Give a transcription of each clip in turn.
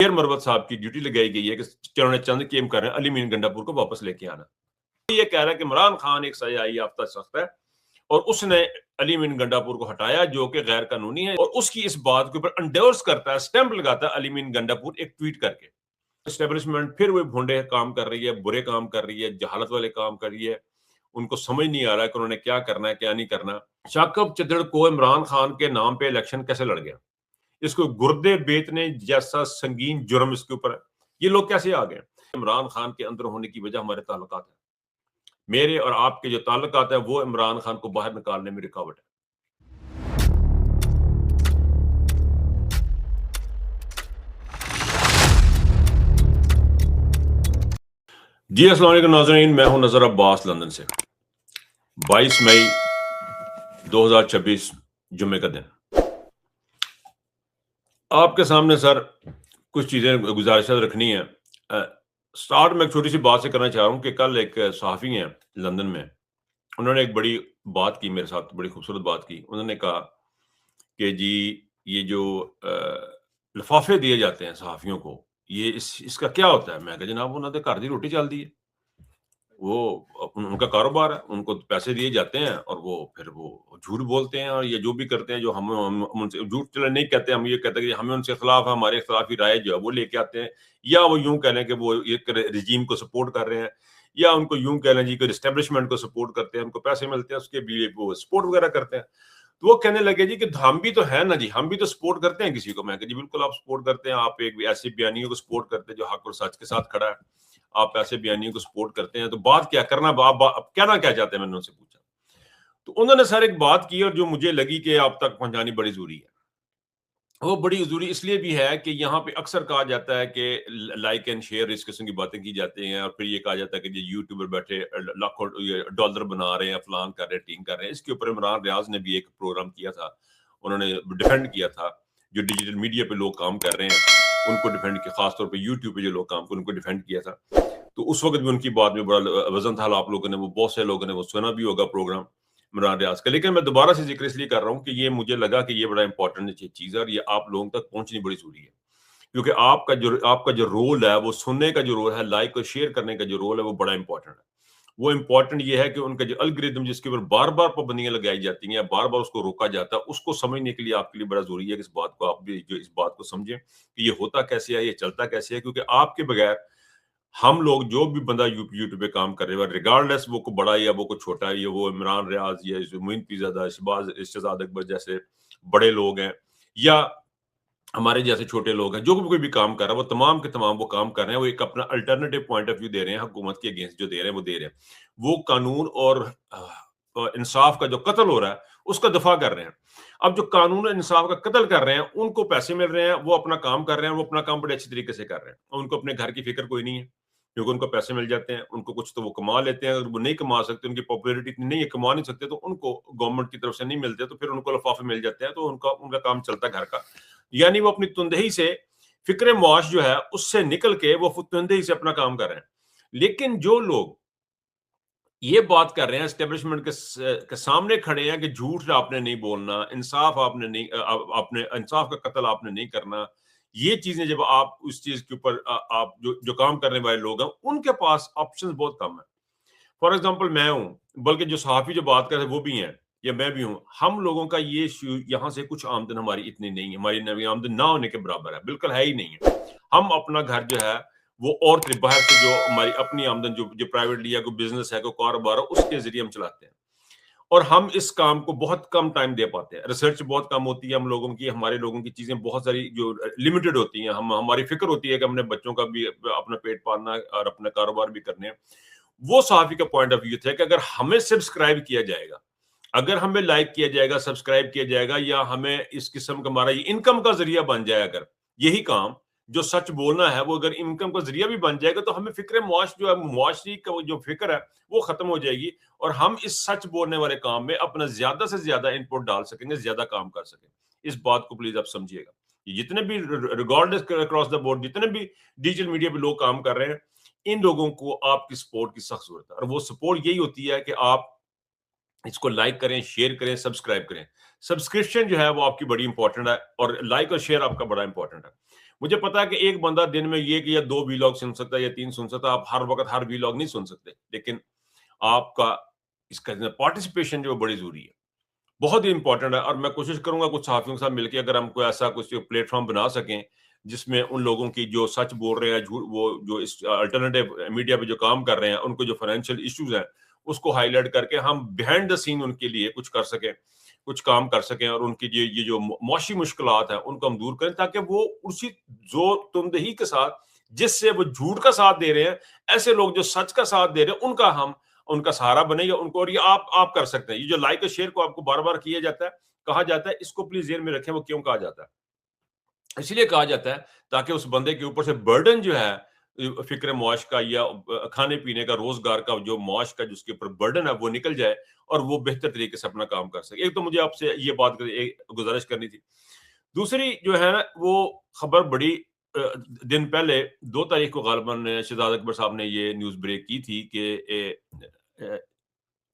शेर मरवत साहब की ड्यूटी लगाई गई है कि जिन्होंने चंद केम कर रहे हैं अली मीन गंडापुर को वापस लेके आना। ये कह रहा है कि इमरान खान एक सजाई याफ्ता शख्स है और उसने अली मीन गंडापुर को हटाया जो कि गैर कानूनी है, और उसकी इस बात के ऊपर एंडोर्स करता है, स्टैंप लगाता है अली मीन गंडापुर एक ट्वीट करके। एस्टेब्लिशमेंट फिर वो भोंडे काम कर रही है, बुरे काम कर रही है, जहालत वाले काम कर रही है। उनको समझ नहीं आ रहा है कि उन्होंने क्या करना है, क्या नहीं करना। शाकिब चद्दड़ को इमरान खान के नाम पे इलेक्शन कैसे लड़ गया? इसको गुर्दे बेचने जैसा संगीन जुर्म इसके ऊपर है। ये लोग कैसे आ गए? इमरान खान के अंदर होने की वजह हमारे ताल्लुकात है। मेरे और आपके जो ताल्लुकात है वो इमरान खान को बाहर निकालने में रुकावट है। जी अस्सलाम वालेकुम नाज़रीन, मैं हूं नजर अब्बास लंदन से। 22 मई 2026 जुम्मे का दिन। आपके सामने सर कुछ चीजें गुजारिशात रखनी है। स्टार्ट में एक छोटी सी बात से करना चाह रहा हूँ कि कल एक सहाफ़ी हैं लंदन में, उन्होंने एक बड़ी बात की मेरे साथ, बड़ी खूबसूरत बात की। उन्होंने कहा कि जी ये जो लिफाफे दिए जाते हैं सहाफ़ियों को, ये इसका क्या होता है? मैं कहा जनाब उन्होंने घर दी रोटी चलती है, वो उनका कारोबार है, उनको पैसे दिए जाते हैं और वो फिर वो झूठ बोलते हैं और ये जो भी करते हैं, जो हम उनसे झूठ चलो नहीं कहते, हम ये कहते हैं कि हमें उनसे खिलाफ है, हमारे खिलाफ ही राय जो है वो लेके आते हैं, या वो यूं कह लें कि वो एक रिजीम को सपोर्ट कर रहे हैं, या उनको यूं कह लें जी कि एस्टेब्लिशमेंट को सपोर्ट करते हैं, उनको पैसे मिलते हैं, उसके लिए वो सपोर्ट वगैरह करते हैं। तो वो कहने लगे जी कि हम भी तो है ना जी, हम भी तो सपोर्ट करते हैं किसी को। मैं जी बिल्कुल आप सपोर्ट करते हैं, आप एक ऐसे बयानियों को सपोर्ट करते हैं जो हक और सच के साथ खड़ा है, आप ऐसे बयानियों को सपोर्ट करते हैं, तो बात क्या करना, आप कहना क्या चाहते हैं, मैंने उनसे पूछा। तो उन्होंने सर एक बात की और जो मुझे लगी कि आप तक पहुंचानी बड़ी जरूरी है। वो बड़ी जरूरी इसलिए भी है कि यहाँ पे अक्सर कहा जाता है कि लाइक एंड शेयर इस किस्म की बातें की जाती हैं, और फिर ये कहा जाता है कि जो यूट्यूबर बैठे लाखों डॉलर बना रहे हैं, फलान कर रहे हैं, टीम कर रहे हैं। इसके ऊपर इमरान रियाज ने भी एक प्रोग्राम किया था, उन्होंने डिफेंड किया था जो डिजिटल मीडिया पे लोग काम कर रहे हैं उनको डिफेंड किया, खासतौर पर यूट्यूब पे जो लोग काम कर उनको डिफेंड किया था। तो उस वक्त भी उनकी बात में बड़ा वजन था, आप लोगों ने वो, बहुत से लोगों ने वो सुना भी होगा प्रोग्राम इमरान रियाज का। लेकिन मैं दोबारा से जिक्र इसलिए कर रहा हूँ कि ये मुझे लगा कि ये बड़ा इंपॉर्टेंट चीज है और ये आप लोगों तक पहुंचनी बड़ी जरूरी है, क्योंकि आपका जो रोल है, वो सुनने का जो रोल है, लाइक और शेयर करने का जो रोल है, वो बड़ा इंपॉर्टेंट है। वो इंपॉर्टेंट ये है कि उनका जो एल्गोरिथम जिसके ऊपर बार बार पाबंदियां लगाई जाती हैं, बार बार उसको रोका जाता है, उसको समझने के लिए आपके लिए बड़ा जरूरी है कि इस बात को आप भी जो इस बात को समझें कि ये होता कैसे है, ये चलता कैसे है। क्योंकि आपके बगैर हम लोग, जो भी बंदा यूट्यूब पे काम कर रहे हैं, रिगार्डलेस वो को बड़ा या वो को छोटा है, ये वो इमरान रियाज या मोइन पीजादा, शहजाद अकबर जैसे बड़े लोग हैं, या हमारे जैसे छोटे लोग हैं, जो भी कोई भी काम कर रहा है, वो तमाम के तमाम वो काम कर रहे हैं, वो एक अपना अल्टरनेटिव पॉइंट ऑफ व्यू दे रहे हैं, हुकूमत के अगेंस्ट जो दे रहे हैं वो दे रहे हैं। वो कानून और इंसाफ का जो कत्ल हो रहा है उसका दफा कर रहे हैं। अब जो कानून और इंसाफ का कत्ल कर रहे हैं उनको पैसे मिल रहे हैं, वो अपना काम कर रहे हैं, वो अपना काम बड़े अच्छे तरीके से कर रहे हैं, उनको अपने घर की फिक्र कोई नहीं है, क्योंकि उनको पैसे मिल जाते हैं, उनको कुछ तो वो कमा लेते हैं। अगर वो नहीं कमा सकते, उनकी पॉपुलैरिटी इतनी नहीं है, कमा नहीं सकते, तो उनको गवर्नमेंट की तरफ से नहीं मिलते, तो फिर उनको लिफाफे मिल जाते हैं, तो उनका उनका काम चलता है घर का। यानी वो अपनी तुंदही से, फिक्र मुआश जो है उससे निकल के वो तुंदही से अपना काम कर रहे हैं। लेकिन जो लोग ये बात कर रहे हैं, एस्टेब्लिशमेंट के सामने खड़े हैं कि झूठ आपने नहीं बोलना, इंसाफ आपने नहीं, आपने इंसाफ का कत्ल आपने नहीं करना, ये चीजें जब आप उस चीज के ऊपर आप जो काम करने वाले लोग हैं उनके पास ऑप्शंस बहुत कम है। फॉर एग्जांपल मैं हूं, बल्कि जो सहाफी जो बात कर रहे हैं वो भी हैं, या मैं भी हूं। हम लोगों का ये यहाँ से कुछ आमदन हमारी इतनी नहीं है, हमारी नवी आमदन ना होने के बराबर है, बिल्कुल है ही नहीं है। हम अपना घर जो है वो और बाहर से जो हमारी अपनी आमदन जो जो प्राइवेट लिया, कोई बिजनेस है, कोई कारोबार है, उसके जरिए हम चलाते हैं। और हम इस काम को बहुत कम टाइम दे पाते हैं, रिसर्च बहुत कम होती है हम लोगों की, हमारे लोगों की चीजें बहुत सारी जो लिमिटेड होती हैं। हम हमारी फिक्र होती है कि हमने बच्चों का भी अपना पेट पालना है और अपना कारोबार भी करने हैं। वो सहाफी का पॉइंट ऑफ व्यू था कि अगर हमें सब्सक्राइब किया जाएगा, अगर हमें लाइक किया जाएगा, सब्सक्राइब किया जाएगा, या हमें इस किस्म का हमारा ये इनकम का जरिया बन जाए, अगर यही काम जो सच बोलना है वो अगर इनकम का जरिया भी बन जाएगा, तो हमें फिक्र मुआश जो है, मुआशरी का जो फिक्र है वो खत्म हो जाएगी, और हम इस सच बोलने वाले काम में अपना ज्यादा से ज्यादा इनपुट डाल सकेंगे, ज्यादा काम कर सकेंगे। इस बात को प्लीज आप समझिएगा। जितने भी रिगार्डलेस अक्रॉस द बोर्ड जितने भी डिजिटल मीडिया पे लोग काम कर रहे हैं, इन लोगों को आपकी सपोर्ट की सख्त जरूरत है, और वो सपोर्ट यही होती है कि आप इसको लाइक करें, शेयर करें, सब्सक्राइब करें। सब्सक्रिप्शन जो है वो आपकी बड़ी इंपॉर्टेंट है, और लाइक और शेयर आपका बड़ा इंपॉर्टेंट है। मुझे पता है कि एक बंदा दिन में ये कि या 2 वीलॉग सुन सकता है या 3 सुन सकता है, आप हर वक़्त हर वीलॉग नहीं सुन सकते। लेकिन आपका इसका जो पार्टिसिपेशन जो है बड़ी ज़रूरी है। बहुत ही इम्पोर्टेंट है और मैं कोशिश करूँगा कुछ सहाफ़ियों के साथ मिलके अगर हम कोई ऐसा कुछ प्लेटफ़ॉर्म बना सकें, जिसमें उन लोगों की जो सच बोल रहे हैं, झूठ वो जो इस अल्टरनेटिव मीडिया पे जो काम कर रहे हैं, उनको जो फाइनेंशियल इश्यूज़ हैं, उसको हाइलाइट करके हम बिहाइंड द सीन उनके लिए कुछ कर सकें, कुछ काम कर सकें और उनकी ये जो मौशी मुश्किलात हैं, उनको हम दूर करें ताकि वो उसी ज़ोर-तुंदही के साथ जिससे वो झूठ का साथ दे रहे हैं, ऐसे लोग जो सच का साथ दे रहे हैं, उनका हम उनका सहारा बने या उनको और ये आप कर सकते हैं। ये जो लाइक और शेयर को आपको बार-बार किया जाता है, कहा जाता है, इसको प्लीज़ ज़हन में रखें वो क्यों कहा जाता है। इसलिए कहा जाता है ताकि उस बंदे के ऊपर से बर्डन जो है फ़िक्र मौश का या खाने-पीने का, रोज़गार का जो मौश का जिसके ऊपर बर्डन है वो निकल जाए और वो बेहतर तरीके से अपना काम कर सके। एक तो मुझे आपसे ये बात गुज़ारिश करनी थी। दूसरी जो है ना वो खबर बड़ी दिन पहले 2 तारीख को ग़ालिबन शहज़ाद अकबर साहब ने ये न्यूज़ ब्रेक की थी कि अ,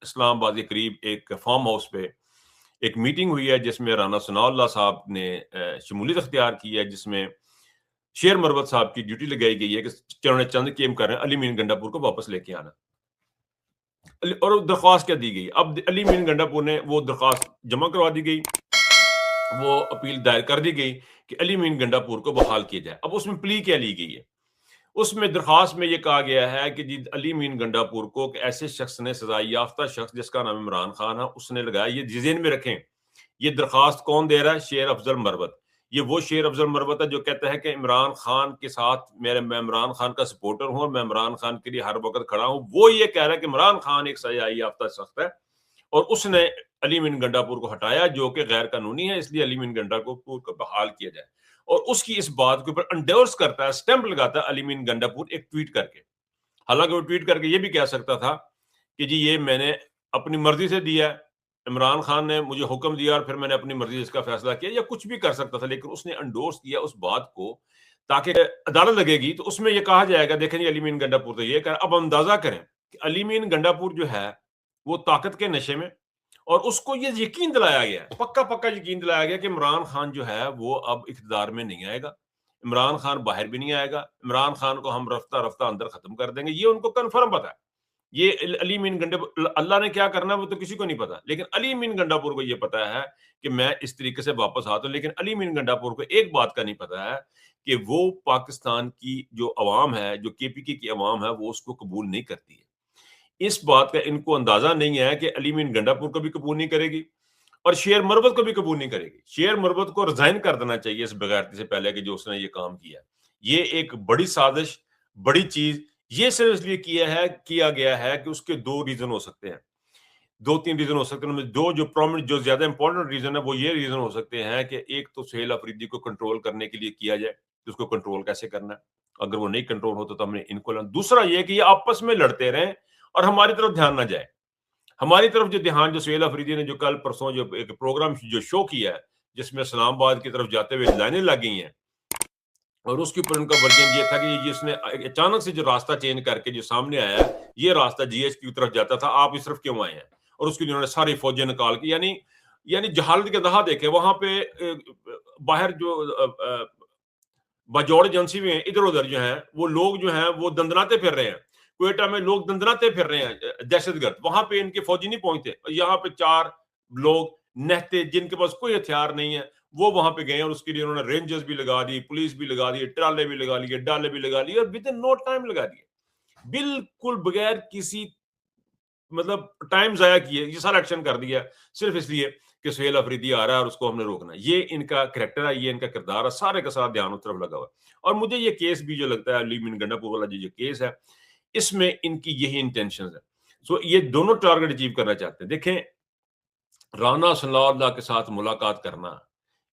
इस्लामाबाद के करीब एक फार्म हाउस पे एक मीटिंग हुई है जिसमें राना सनाउल्लाह साहब ने शमूलियत अख्तियार की है जिसमें शेर मरवत साहब की ड्यूटी लगाई गई है कि उन्होंने चंद गेम कर रहे हैं अली मीन गंडापुर को वापस लेके आना। और दरख्वास्त क्या दी गई? अब अली मीन गंडापुर ने वो दरख्वास्त जमा करवा दी गई, वो अपील दायर कर दी गई कि अली मीन गंडापुर को बहाल किया जाए। अब उसमें प्ली क्या ली गई है? उसमें दरख्वास्त में ये कहा गया है कि जी अली मीन गंडापुर को ऐसे शख्स ने सजा याफ्ता शख्स जिसका नाम इमरान खान है, उसने लगाया। ये ज़हन में रखें, ये दरख्वास्त कौन दे रहा है? शेर अफजल मरवत। ये वो शेर अफजल मरवत है जो कहता है कि इमरान खान के साथ मैं इमरान खान का सपोर्टर हूँ और मैं इमरान खान के लिए हर वक़्त खड़ा हूँ। वो ये कह रहा है कि इमरान खान एक सजा याफ्ता शख्स है और उसने अली मीन गंडापुर को हटाया जो कि गैर कानूनी है, इसलिए अली मीन गंडापुर को बहाल किया जाए। और उसकी इस बात के ऊपर एंडोर्स करता है, स्टैंप लगाता है अली मीन गंडापुर एक ट्वीट करके। हालाँकि वो ट्वीट करके ये भी कह सकता था कि जी ये मैंने अपनी मर्ज़ी से दिया है। इमरान खान ने मुझे हुक्म दिया और फिर मैंने अपनी मर्ज़ी से इसका फैसला किया या कुछ भी कर सकता था, लेकिन उसने एंडोर्स किया उस बात को ताकि अदालत लगेगी तो उसमें ये कहा जाएगा देखें जी अली मीन गंडापुर तो ये कह अब अंदाज़ा करें कि अली मीन गंडापुर जो है, वो ताकत के नशे में और उसको ये यकीन दिलाया गया है, पक्का-पक्का यकीन दिलाया गया कि इमरान खान जो है वो अब इक़्तिदार में नहीं आएगा। इमरान खान बाहर भी नहीं आएगा, इमरान खान को हम रफ्ता-रफ्ता अंदर खत्म कर देंगे, ये उनको कन्फर्म पता है। ये अली मीन गंडापुर अल्लाह ने क्या करना है वो तो किसी को नहीं पता, लेकिन अली मीन गंडापुर को ये पता है कि मैं इस तरीके से वापस आता हूँ, लेकिन अली मीन गंडापुर को एक बात का नहीं पता है कि वो पाकिस्तान की जो अवाम है, जो केपीके की अवाम है, वो उसको कबूल नहीं करती है। इस बात का इनको अंदाज़ा नहीं है कि अली मीन गंडापुर को भी कबूल नहीं करेगी और शेर मरवत को भी कबूल नहीं करेगी। शेर मरवत को रिज़ाइन कर देना चाहिए इस बेगैरती से पहले कि जो उसने ये काम किया। ये एक बड़ी साज़िश, बड़ी चीज़ ये सिर्फ़ इसलिए किया गया है कि उसके 2 रीज़न हो सकते हैं। 2-3 रीज़न हो सकते हैं, उनमें 2 जो प्रोमिनेंट जो ज़्यादा इम्पोर्टेंट रीज़न है, वो ये रीज़न हो सकते हैं कि एक तो सुहेल अफरीदी को कंट्रोल करने के लिए किया जाए, कि उसको कंट्रोल कैसे करना है। अगर वो नहीं कंट्रोल होता तो हमने इनको दूसरा ये कि ये आपस में लड़ते रहें और हमारी तरफ ध्यान ना जाए। हमारी तरफ जो ध्यान जो सुहेल अफरीदी ने जो कल परसों जो एक प्रोग्राम जो शो किया है, जिसमें इस्लामाबाद की तरफ जाते हुए लाइनें लग गई हैं और उसके ऊपर उनका वर्जन ये था कि जिसने अचानक से जो रास्ता चेंज करके जो सामने आया है, ये रास्ता जीएचक्यू की तरफ जाता था, आप इस तरफ क्यों आए हैं? और उसकी उन्होंने सारी फौजें निकाल के यानी जहालत के दहा देखे वहाँ पे बाहर जो बाजौड़ एजेंसी में इधर-उधर जो हैं, वो लोग जो हैं वो दंदनाते फिर रहे हैं। क्वेटा में लोग दंदनाते फिर रहे हैं दहशतगर्द, वहाँ पे इनके फौजी नहीं पहुँचते। यहाँ पे 4 लोग निहत्थे जिनके पास कोई हथियार नहीं है, वो वहाँ पे गए और उसके लिए उन्होंने रेंजर्स भी लगा दी, पुलिस भी लगा दी, ट्राले भी लगा लिए, डाले भी लगा लिए और विदिन नो टाइम लगा दिए। बिल्कुल बगैर किसी मतलब टाइम ज़ाया किए ये सारा एक्शन कर दिया सिर्फ इसलिए कि सुहेल अफरीदी आ रहा है और उसको हमने रोकना है। ये इनका करैक्टर है, ये इनका किरदार है, सारे का सारा ध्यान उस तरफ लगा हुआ है। और मुझे ये केस भी जो लगता है अली मीन गंडापुर वाला जो केस है, इसमें इनकी यही इंटेंशंस है। सो ये दोनों टारगेट अचीव करना चाहते हैं। देखें, राना सनाउल्लाह के साथ मुलाकात करना,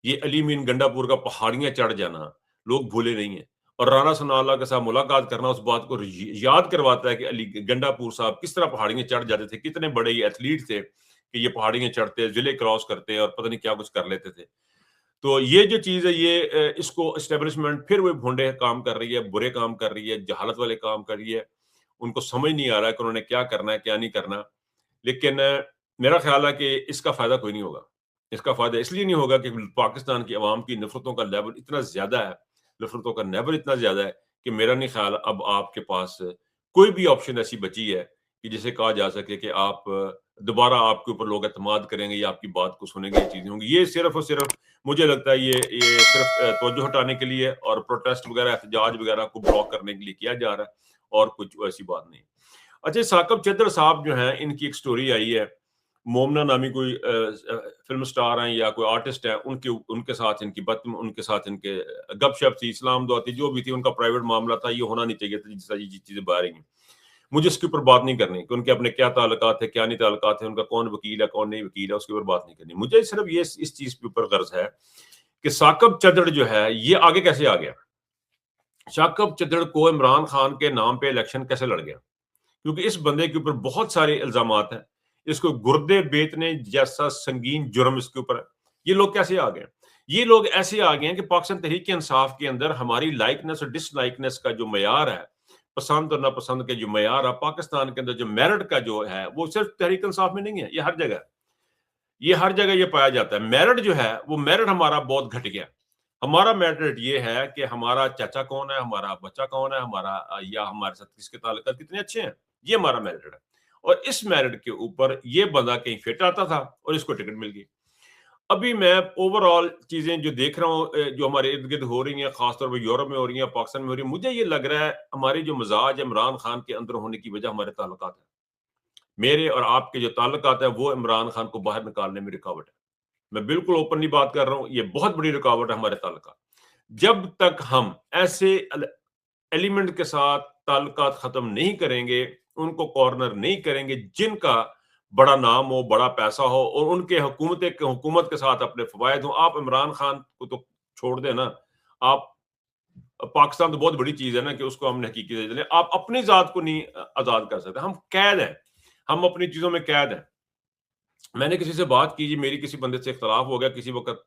ये अली मीन गंडापुर का पहाड़ियाँ चढ़ जाना, लोग भूले नहीं हैं। और राना सनाउल्लाह के साथ मुलाकात करना उस बात को याद करवाता है कि अली गंडापुर साहब किस तरह पहाड़ियाँ चढ़ जाते थे, कितने बड़े ये एथलीट थे कि ये पहाड़ियाँ चढ़ते, ज़िले क्रॉस करते और पता नहीं क्या कुछ कर लेते थे। तो ये जो चीज़ है ये इसको एस्टेब्लिशमेंट फिर वो भोंडे काम कर रही है, बुरे काम कर रही है, जहालत वाले काम कर रही है। उनको समझ नहीं आ रहा है कि उन्होंने क्या करना है, क्या नहीं करना। लेकिन मेरा ख्याल है कि इसका फ़ायदा कोई नहीं होगा। इसका फ़ायदा इसलिए नहीं होगा कि पाकिस्तान की अवाम की नफ़रतों का लेवल इतना ज़्यादा है, नफ़रतों का नेवर इतना ज़्यादा है कि मेरा नहीं ख़्याल अब आपके पास कोई भी ऑप्शन ऐसी बची है कि जिसे कहा जा सके कि आप दोबारा आपके ऊपर लोग एतमाद करेंगे या आपकी बात को सुनेंगे, ये चीज़ें होंगी। ये सिर्फ़ और सिर्फ़ मुझे लगता है ये सिर्फ़ तवज्जो हटाने के लिए और प्रोटेस्ट वग़ैरह, एहतजाज वग़ैरह को ब्लॉक करने के लिए किया जा रहा है और कुछ ऐसी बात नहीं। अच्छा, साकिब चद्दर साहब जो हैं, इनकी एक स्टोरी आई है। मोमना नामी कोई फ़िल्म स्टार हैं या कोई आर्टिस्ट है, उनके उनके साथ इनकी उनके साथ इनके गपशप थी, इस्लाम दुआ थी, जो भी थी, उनका प्राइवेट मामला था, ये होना नहीं चाहिए था, जिस तरह ये चीज़ें बाहर आई हैं। मुझे इसके ऊपर बात नहीं करनी कि उनके अपने क्या ताल्लुकात है, क्या नहीं ताल्लुकात है, उनका कौन वकील है, कौन नहीं वकील है, उसके ऊपर बात नहीं करनी। मुझे सिर्फ़ ये इस चीज़ के ऊपर गर्ज़ है कि साकिब चद्दर जो है, ये आगे कैसे आ गया? साकिब चद्दर को इमरान खान के नाम पे इलेक्शन कैसे लड़ गया? क्योंकि इस बंदे के ऊपर बहुत सारे इल्ज़ामात हैं। इसको गुर्दे बेचने जैसा संगीन जुर्म इसके ऊपर है। ये लोग कैसे आ गए? ये लोग ऐसे आ गए हैं कि पाकिस्तान तहरीक-ए-इंसाफ के अंदर हमारी लाइकनेस और डिसलाइकनेस का जो मयार है, पसंद और नापसंद के जो मयार है, पाकिस्तान के अंदर जो मेरिट का जो है, वो सिर्फ़ तहरीक-ए-इंसाफ में नहीं है, ये हर जगह है। ये हर जगह ये पाया जाता है। मेरिट जो है, वो मेरिट हमारा बहुत घट गया। हमारा मेरिट ये है कि हमारा चाचा कौन है, हमारा बच्चा कौन है, हमारा या हमारे साथ किसके ताल्लुकात कितने अच्छे हैं, ये हमारा मेरिट है। और इस मेरिट के ऊपर ये बंदा कहीं फिट आता था और इसको टिकट मिल गई। अभी मैं ओवरऑल चीज़ें जो देख रहा हूँ जो हमारे इर्द-गिर्द हो रही हैं, ख़ासतौर पे यूरोप में हो रही हैं, पाकिस्तान में हो रही हैं, मुझे ये लग रहा है हमारी जो मिज़ाज है इमरान खान के अंदर होने की वजह हमारे ताल्लुकात हैं। मेरे और आपके जो ताल्लुकात है वो इमरान खान को बाहर निकालने में रुकावट है। मैं बिल्कुल ओपनली बात कर रहा हूँ, ये बहुत बड़ी रुकावट है हमारे ताल्लुकात। जब तक हम ऐसे एलिमेंट के साथ ताल्लुकात खत्म नहीं करेंगे, उनको कॉर्नर नहीं करेंगे जिनका बड़ा नाम हो, बड़ा पैसा हो और उनके हुकूमत के साथ अपने फ़वायद हों। आप इमरान खान को तो छोड़ दें ना, आप पाकिस्तान तो बहुत बड़ी चीज़ है ना कि उसको हमने हकीकी दे दें। आप अपनी ज़ात को नहीं आज़ाद कर सकते। हम कैद हैं, हम अपनी चीज़ों में कैद हैं। मैंने किसी से बात की जी, मेरी किसी बंदे से इख्तलाफ हो गया किसी वक़्त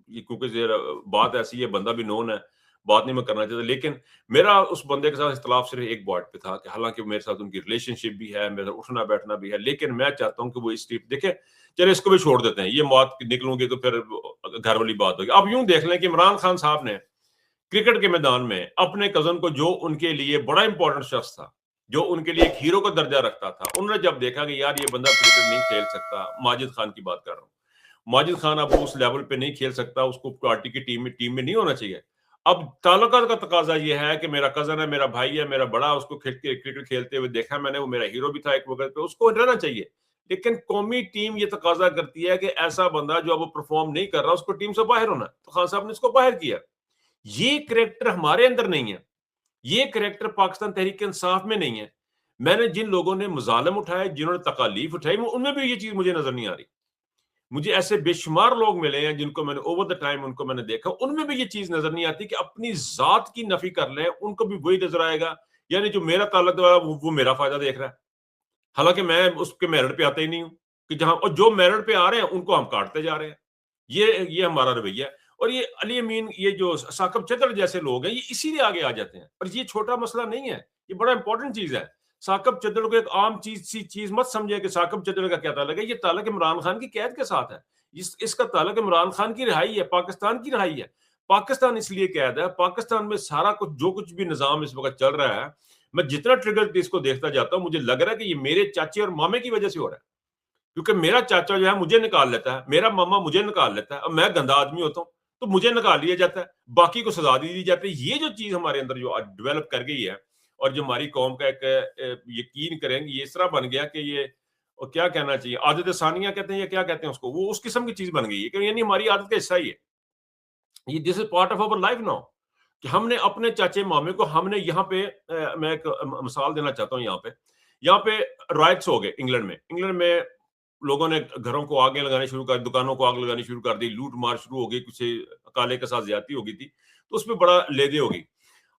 ये क्योंकि ज़रा बात ऐसी है, बंदा भी नोन है, बात नहीं मैं करना चाहता, लेकिन मेरा उस बंदे के साथ इख्तलाफ सिर्फ़ एक बात पे था कि हालाँकि मेरे साथ उनकी रिलेशनशिप भी है, मेरा उठना-बैठना भी है, लेकिन मैं चाहता हूँ कि वो इस ट्रिप देखें, चलिए इसको भी छोड़ देते हैं, ये बात निकलूँगी तो फिर घर वाली बात होगी। अब यूँ देख लें कि इमरान खान साहब ने क्रिकेट के मैदान में अपने कज़न को, जो उनके लिए बड़ा इम्पोर्टेंट शख्स था, जो उनके लिए एक हीरो का दर्जा रखता था, उन्होंने जब देखा कि यार ये बंदा क्रिकेट नहीं खेल सकता, माजिद खान की बात कर रहा हूँ। माजिद खान अब उस लेवल पे नहीं खेल सकता, उसको पार्टी की टीम में नहीं होना चाहिए। अब ताल्लुकात का तकाज़ा ये है कि मेरा कज़न है, मेरा भाई है, मेरा बड़ा, उसको क्रिकेट खेलते हुए देखा मैंने, वो मेरा हीरो भी था एक वक़्त पे, उसको रहना चाहिए। लेकिन कौमी टीम ये तकाज़ा करती है कि ऐसा बंदा जो अब वो परफ़ॉर्म नहीं कर रहा, उसको टीम से बाहर होना है। तो खान साहब ने उसको बाहर किया। ये करैक्टर हमारे अंदर नहीं है। ये करैक्टर पाकिस्तान तहरीक-ए-इंसाफ में नहीं है। मैंने जिन लोगों ने मज़ालिम उठाए, जिन्होंने तकालीफ उठाई, वो उनमें भी ये चीज़ मुझे नज़र नहीं आ रही। मुझे ऐसे बेशुमार लोग मिले हैं जिनको मैंने ओवर द टाइम उनको मैंने देखा, उनमें भी ये चीज़ नज़र नहीं आती कि अपनी ज़ात की नफ़ी कर लें, उनको भी वही नज़र आएगा, यानी जो मेरा ताल्लुक वाला वो मेरा फ़ायदा देख रहा है। हालाँकि मैं उसके मेरिट पे आता ही नहीं हूँ, कि जहाँ और जो मेरिट पे आ रहे हैं, उनको हम काटते जा रहे हैं। ये हमारा रवैया है। और ये अली अमीन, ये जो साकिब चद्दर जैसे लोग हैं, ये इसीलिए आगे आ जाते हैं। और ये छोटा मसला नहीं है, ये बड़ा इंपॉर्टेंट चीज़ है। साकिब चद्दर को एक आम चीज़ मत समझिए कि साकिब चद्दर का क्या ताल्लुक है, ये ताल्लुक इमरान खान की कैद के साथ है। इसका ताल्लुक इमरान खान की रिहाई है, पाकिस्तान की रिहाई है। पाकिस्तान इसलिए कैद है, पाकिस्तान में सारा कुछ जो कुछ भी निज़ाम इस वक़्त चल रहा है, मैं जितना ट्रिगर इसको देखता जाता हूँ, मुझे लग रहा है कि ये मेरे चाचे और मामे की वज़ह से हो रहा है। क्योंकि मेरा चाचा जो है मुझे निकाल लेता है, मेरा मामा मुझे निकाल लेता है, अब मैं गंदा आदमी होता हूँ, तो मुझे निकाल लिया जाता है, बाकी को सज़ा दे दी जाती है। ये जो चीज़ हमारे अंदर जो आज डेवलप कर गई है और जो हमारी कौम का एक यकीन करेंगे, ये इस तरह बन गया कि ये क्या कहना चाहिए, आदत सानिया कहते हैं या क्या कहते हैं उसको, वो उस किस्म की चीज़ बन गई है कि यानी हमारी आदत का हिस्सा ही है। ये this is part of our life now कि हमने अपने चाचे-मामे को हमने यहाँ पे मैं एक मिसाल देना चाहता हूँ यहाँ पे। यहाँ पे राइट्स हो गए इंग्लैंड में। इंग्लैंड में लोगों ने घरों को आग लगानी शुरू कर दी, दुकानों को आग लगानी शुरू कर दी, लूट-मार शुरू हो गई, कुछ काले के साथ ज़्यादती हो गई थी, तो उसमें बड़ा ले-दे हो गई।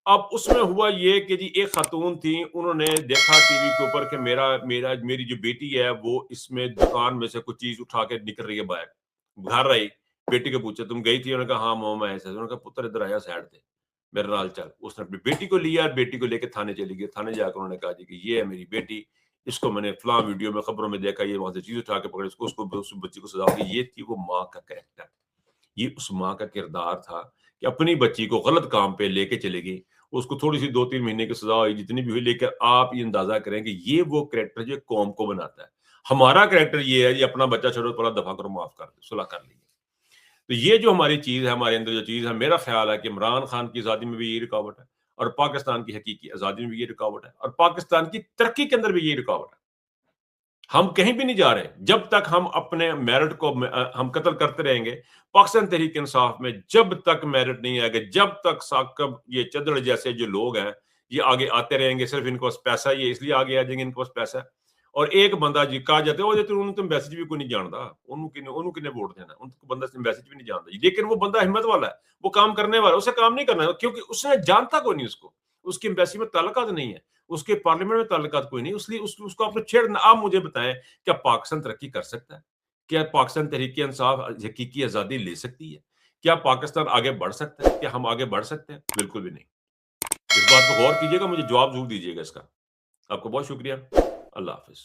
अब उसमें हुआ ये कि जी एक खातून थी, उन्होंने देखा टीवी के ऊपर कि मेरा मेरा मेरी जो बेटी है वो इसमें दुकान में से कुछ चीज़ उठा के निकल रही है बाहर। घर आई, बेटी को पूछा, "तुम गई थी?" उन्होंने कहा, "हाँ मम्मा ऐसे-ऐसे।" उन्होंने कहा, "पुत्र इधर आया साइड दे, मेरे नाल चल।" उसने अपनी बेटी को लिया और बेटी को लेके थाने चली गई। थाने जाकर उन्होंने कहा जी कि ये है मेरी बेटी, इसको मैंने फलाँ वीडियो में, खबरों में देखा, ये वहाँ से चीज़ उठा के पकड़ी, उसको उसको उस बच्ची को सज़ा हो गई। ये थी वो माँ का कैरेक्टर। ये उस माँ का किरदार था कि अपनी बच्ची को गलत काम पे लेके चले गई, उसको थोड़ी-सी 2-3 महीने की सज़ा हुई, जितनी भी हुई, लेकिन आप ये अंदाज़ा करें कि ये वो कैरेक्टर जो कौम को बनाता है। हमारा कैरेक्टर ये है जी, अपना बच्चा छोड़ो, थोड़ा दफ़ा करो, माफ़ कर दो, सुलह कर लीजिए। तो ये जो हमारी चीज़ है, हमारे अंदर जो चीज़ है, मेरा ख़्याल है कि इमरान खान की आज़ादी में भी यही रुकावट है और पाकिस्तान की हकीकी आज़ादी में भी ये रुकावट है और पाकिस्तान की तरक्की के अंदर भी यही रुकावट है। हम कहीं भी नहीं जा रहे। जब तक हम अपने मेरिट को हम कत्ल करते रहेंगे, पाकिस्तान तहरीक-ए-इंसाफ में जब तक मेरिट नहीं आएगा, जब तक साकब ये चद्दड़ जैसे जो लोग हैं, ये आगे आते रहेंगे, सिर्फ़ इनके पास पैसा ही है, इसलिए आगे आ जाएँगे, इनके पास पैसा है। और एक बंदा जी कहा जाता है, "ओह! ते उन्हें तो मैसेज भी कोई नहीं जानता, ਉਹਨੂੰ किन्ने वोट देना, उनको बंदा मैसेज भी नहीं जानता।" लेकिन वो बंदा हिम्मत वाला है, वो काम करने वाला है, उसे काम नहीं करना है क्योंकि उसने जानता कोई नहीं उसको, उसकी एम्बेसी में ताल्लुकात नहीं है। उसके पार्लियामेंट में ताल्लुकात कोई नहीं, इसलिए उसको आपने छेड़ना। आप मुझे बताएँ, क्या पाकिस्तान तरक्की कर सकता है? क्या पाकिस्तान तहरीक-ए-इंसाफ हकीकी आज़ादी ले सकती है? क्या पाकिस्तान आगे बढ़ सकता है? क्या हम आगे बढ़ सकते हैं? बिल्कुल भी नहीं। इस बात पे गौर कीजिएगा, मुझे जवाब ज़रूर दीजिएगा इसका। आपका बहुत शुक्रिया। अल्लाह हाफ़िज़।